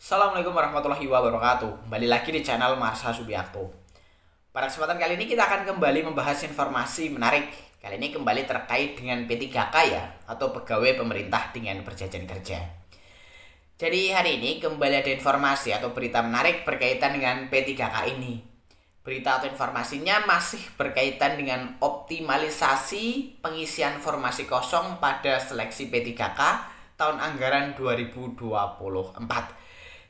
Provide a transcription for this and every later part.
Assalamualaikum warahmatullahi wabarakatuh. Kembali lagi di channel Marsha Subiakto. Pada kesempatan kali ini kita akan kembali membahas informasi menarik. Kali ini kembali terkait dengan P3K ya, atau pegawai pemerintah dengan perjanjian kerja. Jadi hari ini kembali ada informasi atau berita menarik berkaitan dengan P3K ini. Berita atau informasinya masih berkaitan dengan optimalisasi pengisian formasi kosong pada seleksi P3K tahun anggaran 2024.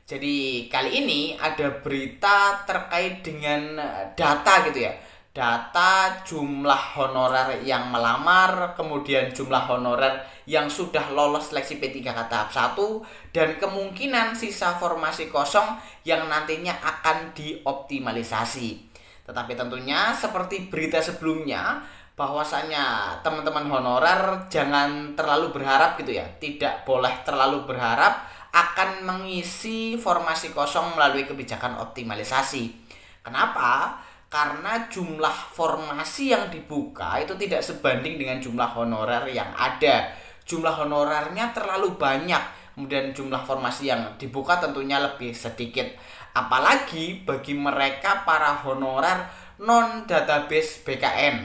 Jadi kali ini ada berita terkait dengan data gitu ya. Data jumlah honorer yang melamar, kemudian jumlah honorer yang sudah lolos seleksi P3K tahap 1, dan kemungkinan sisa formasi kosong yang nantinya akan dioptimalisasi. Tetapi tentunya seperti berita sebelumnya, bahwasanya teman-teman honorer jangan terlalu berharap gitu ya. Tidak boleh terlalu berharap akan mengisi formasi kosong melalui kebijakan optimalisasi. Kenapa? Karena jumlah formasi yang dibuka itu tidak sebanding dengan jumlah honorer yang ada. Jumlah honorernya terlalu banyak, kemudian jumlah formasi yang dibuka tentunya lebih sedikit. Apalagi bagi mereka para honorer non-database BKN.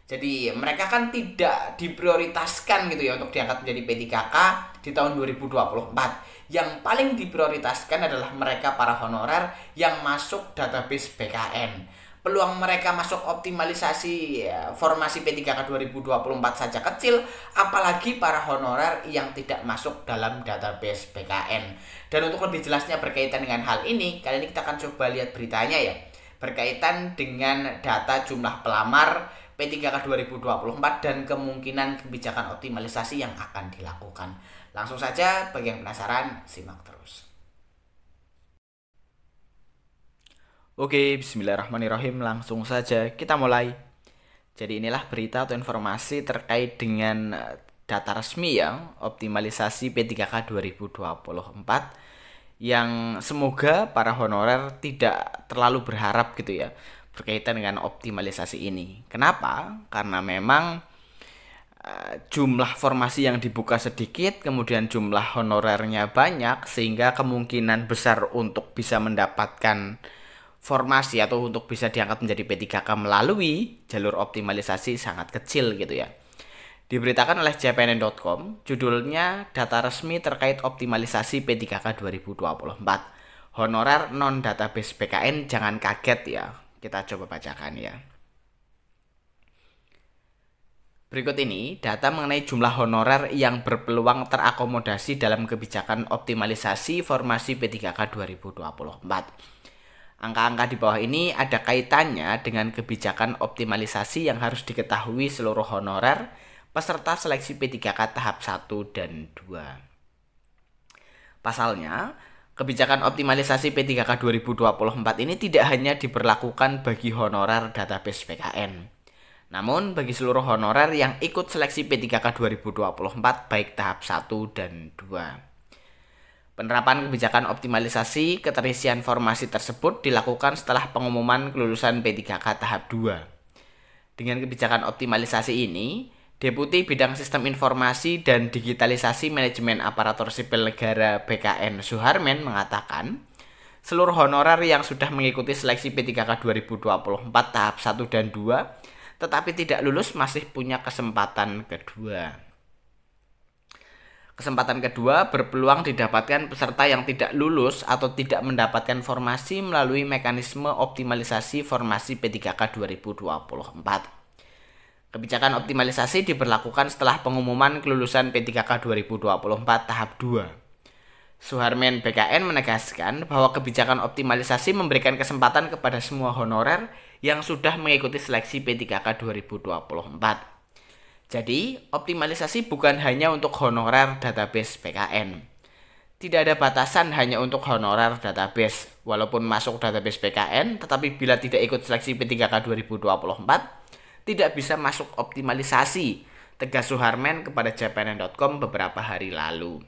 Jadi mereka kan tidak diprioritaskan gitu ya untuk diangkat menjadi P3K di tahun 2024. Yang paling diprioritaskan adalah mereka para honorer yang masuk database BKN. Peluang mereka masuk optimalisasi formasi P3K 2024 saja kecil, apalagi para honorer yang tidak masuk dalam database BKN. Dan untuk lebih jelasnya berkaitan dengan hal ini, kali ini kita akan coba lihat beritanya ya, berkaitan dengan data jumlah pelamar P3K 2024 dan kemungkinan kebijakan optimalisasi yang akan dilakukan. Langsung saja, bagi yang penasaran, simak terus. Oke, bismillahirrahmanirrahim. Langsung saja kita mulai. Jadi inilah berita atau informasi terkait dengan data resmi ya, optimalisasi P3K 2024, yang semoga para honorer tidak terlalu berharap gitu ya berkaitan dengan optimalisasi ini. Kenapa? Karena memang jumlah formasi yang dibuka sedikit, kemudian jumlah honorernya banyak, sehingga kemungkinan besar untuk bisa mendapatkan formasi atau untuk bisa diangkat menjadi P3K melalui jalur optimalisasi sangat kecil gitu ya. Diberitakan oleh jpnn.com, judulnya data resmi terkait optimalisasi P3K 2024. Honorer non-database BKN jangan kaget ya. Kita coba bacakan ya. Berikut ini data mengenai jumlah honorer yang berpeluang terakomodasi dalam kebijakan optimalisasi formasi P3K 2024. Angka-angka di bawah ini ada kaitannya dengan kebijakan optimalisasi yang harus diketahui seluruh honorer peserta seleksi P3K tahap 1 dan 2. Pasalnya, kebijakan optimalisasi P3K 2024 ini tidak hanya diberlakukan bagi honorer database BKN, namun bagi seluruh honorer yang ikut seleksi P3K 2024 baik tahap 1 dan 2. Penerapan kebijakan optimalisasi keterisian formasi tersebut dilakukan setelah pengumuman kelulusan P3K tahap 2. Dengan kebijakan optimalisasi ini, Deputi Bidang Sistem Informasi dan Digitalisasi Manajemen Aparatur Sipil Negara BKN Suharmen mengatakan, seluruh honorer yang sudah mengikuti seleksi P3K 2024 tahap 1 dan 2 tetapi tidak lulus masih punya kesempatan kedua. Kesempatan kedua berpeluang didapatkan peserta yang tidak lulus atau tidak mendapatkan formasi melalui mekanisme optimalisasi formasi P3K 2024. Kebijakan optimalisasi diberlakukan setelah pengumuman kelulusan P3K 2024 tahap 2. Suharmen BKN menegaskan bahwa kebijakan optimalisasi memberikan kesempatan kepada semua honorer yang sudah mengikuti seleksi P3K 2024. Jadi, optimalisasi bukan hanya untuk honorer database BKN. Tidak ada batasan hanya untuk honorer database. Walaupun masuk database BKN, tetapi bila tidak ikut seleksi P3K 2024, tidak bisa masuk optimalisasi, tegas Suharmen kepada jpnn.com beberapa hari lalu.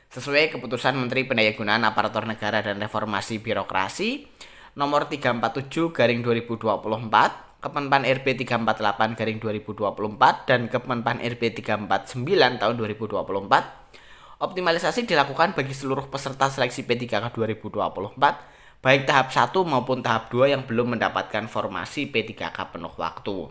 Sesuai keputusan Menteri Pendayagunaan Aparatur Negara dan Reformasi Birokrasi nomor 347/2024, Kemenpan RB 348/2024 dan Kemenpan RB 349 tahun 2024, Optimalisasi dilakukan bagi seluruh peserta seleksi P3K 2024, baik tahap 1 maupun tahap 2 yang belum mendapatkan formasi P3K penuh waktu.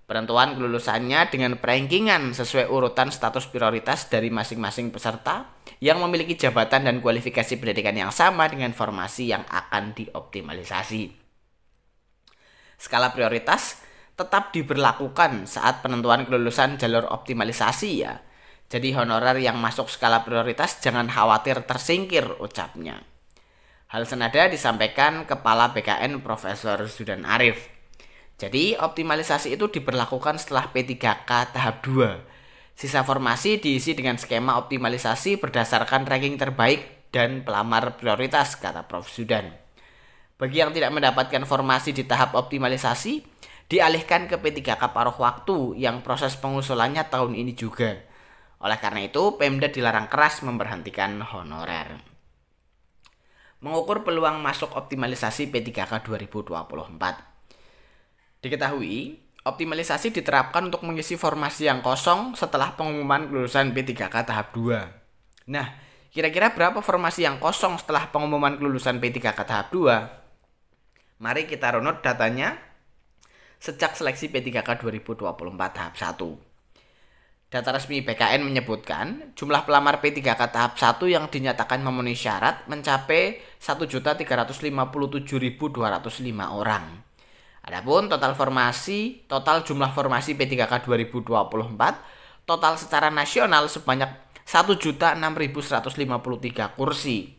Penentuan kelulusannya dengan perankingan sesuai urutan status prioritas dari masing-masing peserta yang memiliki jabatan dan kualifikasi pendidikan yang sama dengan formasi yang akan dioptimalisasi. Skala prioritas tetap diberlakukan saat penentuan kelulusan jalur optimalisasi ya. Jadi honorer yang masuk skala prioritas jangan khawatir tersingkir, ucapnya. Hal senada disampaikan Kepala BKN Profesor Zudan Arif. Jadi optimalisasi itu diberlakukan setelah P3K tahap 2. Sisa formasi diisi dengan skema optimalisasi berdasarkan ranking terbaik dan pelamar prioritas, kata Prof. Zudan. Bagi yang tidak mendapatkan formasi di tahap optimalisasi, dialihkan ke P3K paruh waktu yang proses pengusulannya tahun ini juga. Oleh karena itu, Pemda dilarang keras memberhentikan honorer. Mengukur peluang masuk optimalisasi P3K 2024. Diketahui, optimalisasi diterapkan untuk mengisi formasi yang kosong setelah pengumuman kelulusan P3K tahap 2. Nah, kira-kira berapa formasi yang kosong setelah pengumuman kelulusan P3K tahap 2? Mari kita runut datanya sejak seleksi P3K 2024 tahap 1. Data resmi BKN menyebutkan jumlah pelamar P3K tahap 1 yang dinyatakan memenuhi syarat mencapai 1.357.205 orang. Adapun total jumlah formasi P3K 2024 total secara nasional sebanyak 1.006.153 kursi.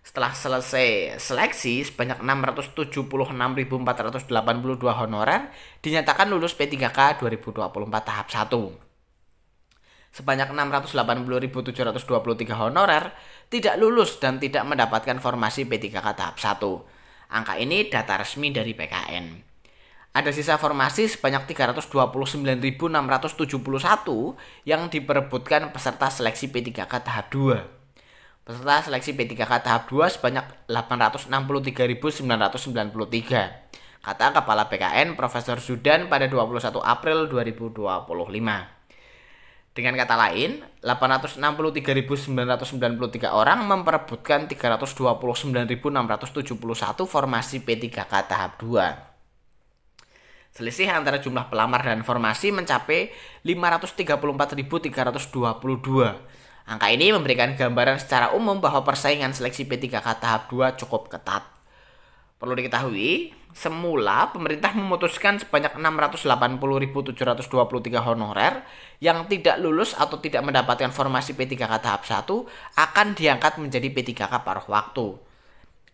Setelah selesai seleksi, sebanyak 676.482 honorer dinyatakan lulus P3K 2024 tahap 1. Sebanyak 680.723 honorer tidak lulus dan tidak mendapatkan formasi P3K tahap 1. Angka ini data resmi dari PKN. Ada sisa formasi sebanyak 329.671 yang diperebutkan peserta seleksi P3K tahap 2. Peserta seleksi P3K tahap 2 sebanyak 863.993, kata Kepala BKN Profesor Zudan pada 21 April 2025. Dengan kata lain, 863.993 orang memperebutkan 329.671 formasi P3K tahap 2. Selisih antara jumlah pelamar dan formasi mencapai 534.322. Angka ini memberikan gambaran secara umum bahwa persaingan seleksi P3K tahap 2 cukup ketat. Perlu diketahui, semula pemerintah memutuskan sebanyak 680.723 honorer yang tidak lulus atau tidak mendapatkan formasi P3K tahap 1 akan diangkat menjadi P3K paruh waktu.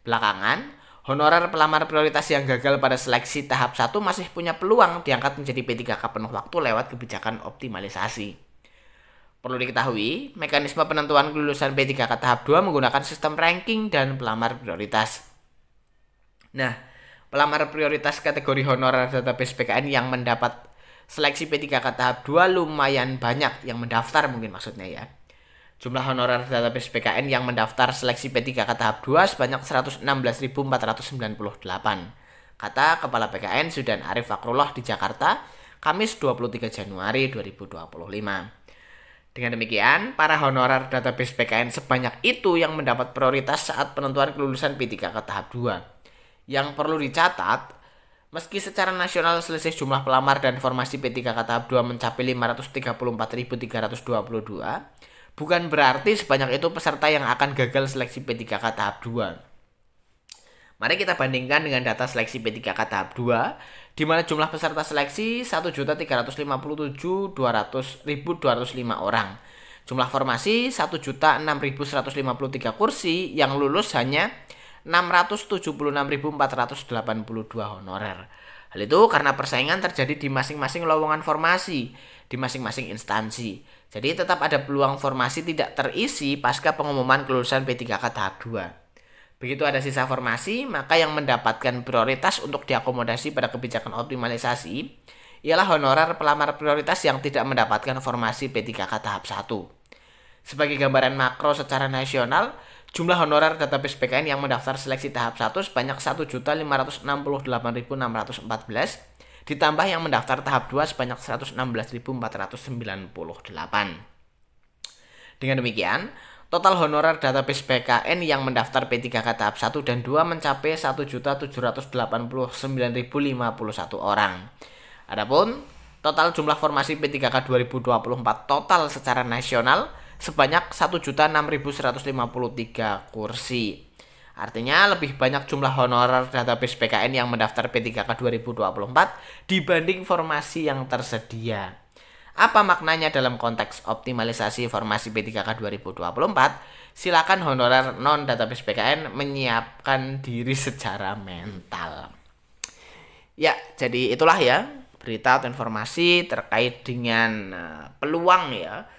Belakangan, honorer pelamar prioritas yang gagal pada seleksi tahap 1 masih punya peluang diangkat menjadi P3K penuh waktu lewat kebijakan optimalisasi. Perlu diketahui, mekanisme penentuan kelulusan P3K tahap 2 menggunakan sistem ranking dan pelamar prioritas. Nah, pelamar prioritas kategori honorer database PKN yang mendapat seleksi P3K tahap 2 lumayan banyak yang mendaftar mungkin maksudnya ya. Jumlah honorer database PKN yang mendaftar seleksi P3K tahap 2 sebanyak 116.498, kata Kepala PKN Zudan Arif Fakrullah di Jakarta, Kamis 23 Januari 2025. Dengan demikian, para honorer database PKN sebanyak itu yang mendapat prioritas saat penentuan kelulusan P3K tahap 2. Yang perlu dicatat, meski secara nasional selisih jumlah pelamar dan formasi P3K tahap 2 mencapai 534.322, bukan berarti sebanyak itu peserta yang akan gagal seleksi P3K tahap 2. Mari kita bandingkan dengan data seleksi P3K tahap 2, di mana jumlah peserta seleksi 1.357.205 orang. Jumlah formasi 1.006.153 kursi, yang lulus hanya 676.482 honorer. Hal itu karena persaingan terjadi di masing-masing lowongan formasi, di masing-masing instansi. Jadi tetap ada peluang formasi tidak terisi pasca pengumuman kelulusan P3K tahap 2. Begitu ada sisa formasi, maka yang mendapatkan prioritas untuk diakomodasi pada kebijakan optimalisasi ialah honorer pelamar prioritas yang tidak mendapatkan formasi P3K tahap 1. Sebagai gambaran makro secara nasional, jumlah honorer database PKN yang mendaftar seleksi tahap 1 sebanyak 1.568.614, ditambah yang mendaftar tahap 2 sebanyak 116.498. Dengan demikian, total honorer database BKN yang mendaftar P3K tahap 1 dan 2 mencapai 1.789.051 orang. Adapun total jumlah formasi P3K 2024 total secara nasional sebanyak 1.006.153 kursi. Artinya lebih banyak jumlah honorer database BKN yang mendaftar P3K 2024 dibanding formasi yang tersedia. Apa maknanya dalam konteks optimalisasi formasi P3K 2024? Silakan honorer non-database BKN menyiapkan diri secara mental. Ya, jadi itulah ya berita atau informasi terkait dengan peluang ya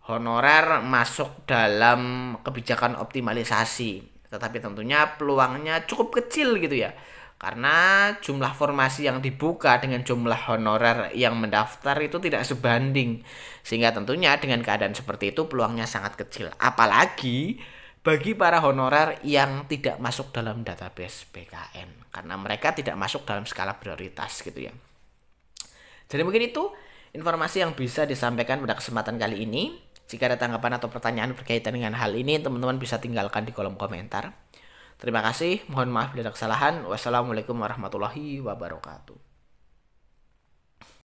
honorer masuk dalam kebijakan optimalisasi. Tetapi tentunya peluangnya cukup kecil gitu ya. Karena jumlah formasi yang dibuka dengan jumlah honorer yang mendaftar itu tidak sebanding. Sehingga tentunya dengan keadaan seperti itu peluangnya sangat kecil. Apalagi bagi para honorer yang tidak masuk dalam database BKN. Karena mereka tidak masuk dalam skala prioritas gitu ya. Jadi mungkin itu informasi yang bisa disampaikan pada kesempatan kali ini. Jika ada tanggapan atau pertanyaan berkaitan dengan hal ini, teman-teman bisa tinggalkan di kolom komentar. Terima kasih, mohon maaf bila ada kesalahan. Wassalamualaikum warahmatullahi wabarakatuh.